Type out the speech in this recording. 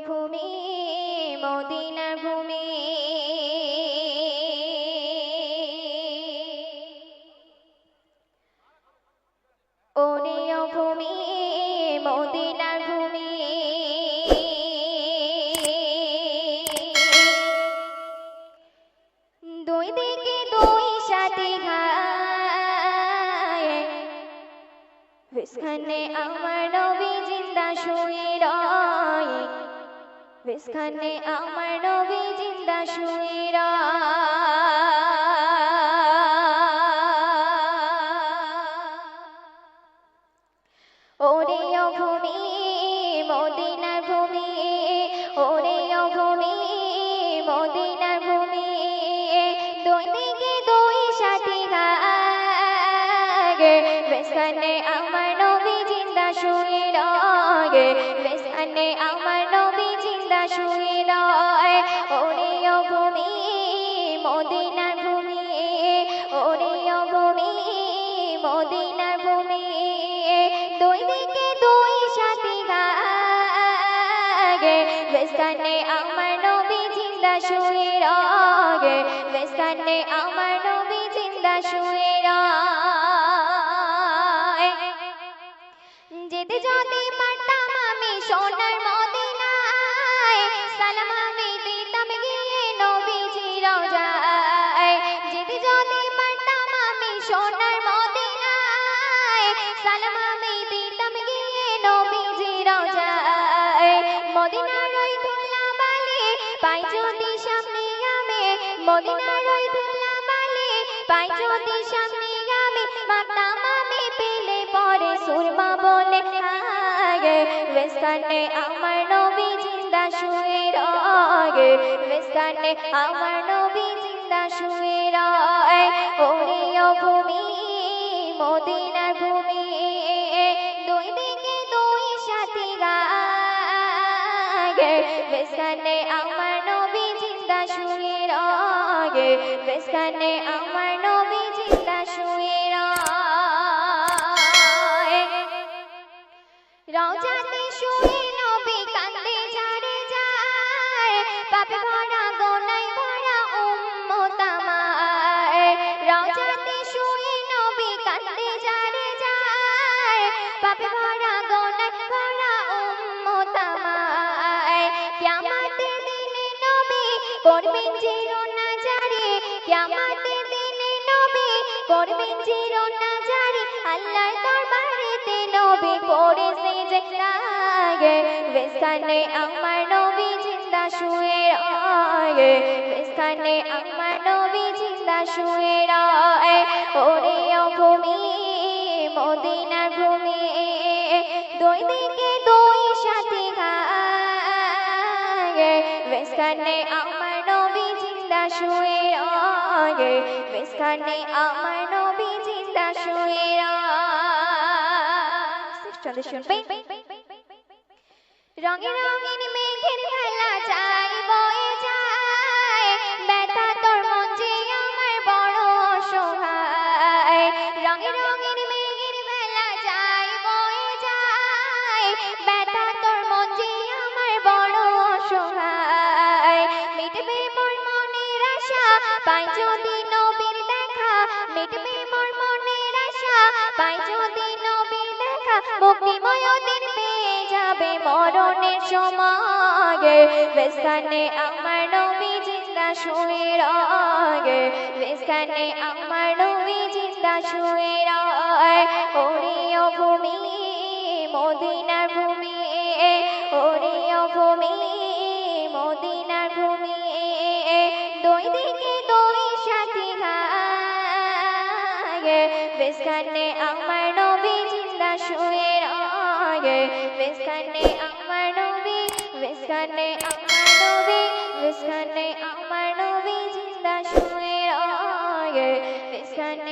ভূমি মদিনার ভূমি ওরে ভূমি মদিনার ভূমি দুই দিকে দুই সাথে ঘায় বিস্খানে আমার নবী জিন্দা শুয়ে রয় বিস্খানে আমার নবী জিন্দা শুয়ে ওরে ভূমি মদিনার ভূমি ওরে ভূমি মদিনার ভূমি দুই দিকে দুই সাথে ঘায় বিস্খানে আমার নবী জিন্দা শুয়ে রয় বিস্খানে আমার নবী জিন্দা শুয়ে রয় ওরে ভূমি মদিনার ভূমি ওরে ভূমি মদিনার ভূমি দুই দিকে দুই সাথে ঘায় বিস্খানে আমার নবী জিন্দা শুয়ে রয় বিস্খানে আমার নবী জিন্দা শুয়ে রয় যেতে যদি পারতাম আমি সোনার মদিনায় সালাম আমি দিতাম গিয়ে নবীজি রওজায় যেতে যদি পারতাম আমি সোনার মদিনায় সালাম আমি দিতাম গিয়ে নবীজি রওজায় মদিনার ওই ধুলাবালি পাই যদি সামনে আমি মদিনার ওই ধুলাবালি পাই যদি সামনে আমি মাতাম আমি পেলে পরে সুরমা বলে হায় বিস্খানে আমার নবী জিন্দা শুয়ে রয় বিস্খানে আমার নবী জিন্দা শুয়ে রয় ওরে ভূমি মদিনার ভূমি দুই দিকে দুই সাথে ঘায় বিস্খানে আমার নবী জিন্দা শুয়ে রয় বিস্খানে আমার নবী জিন্দা শুয়ে রয় রওজাতে শুয়ে নবী কান্দে ঝাড়ে যায় পাপে ভরা গোনায় ভরা উম্মত আমার রওজাতে শুয়ে নবী কান্দে ঝাড়ে যায় পাপে ভরা গোনায় ভরা উম্মত আমার কিয়ামতের দিনে নবী করবেন জিরোনা জারি কিয়ামতের দিনে নবী করবেন জিরোনা জারি আল্লাহর দরবারেতে নবী পড়ে সিজদায় বিস্খানে আমার নবী জিন্দা শুয়ে রয় বিস্খানে আমার নবী জিন্দা শুয়ে রয় ওরে ভূমি মদিনার ভূমি দুই দিকে দুই সাথে ঘায় বিস্খানে আমার নবী জিন্দা শুয়ে রয় বিস্খানে আমার নবী জিন্দা শুয়ে রয় শুনবে রঙের রঙিন মেঘের খেলা যায় বয়ে যায় ব্যথা তোর মন যে আমার বড় অসহায় রঙের রঙিন মেঘের খেলা যায় বয়ে যায় ব্যথা তোর মন যে আমার বড় অসহায় মিটবে মোর মনের আশা পাই যদি নবীর দেখা মিটবে মোর মনের আশা পাই যদি নবীর দেখা মুক্তিময় দিন পেয়ে যাবে মরণের সময় বিস্খানে আমার নবী জিন্দা শুয়ে রয় বিস্খানে আমার নবী জিন্দা শুয়ে রয় ওরে ভূমি মদিনার ভূমি ওরে ভূমি মদিনার ভূমি দুই দিকে দুই সাথে ঘায় বিস্খানে আমার নবী জিন্দা শুয়ে রয় বিস্খানে আমার নবী বিস্খানে আমার নবী বিস্খানে আমার নবী জিন্দা শুয়ে রয় বিস্খানে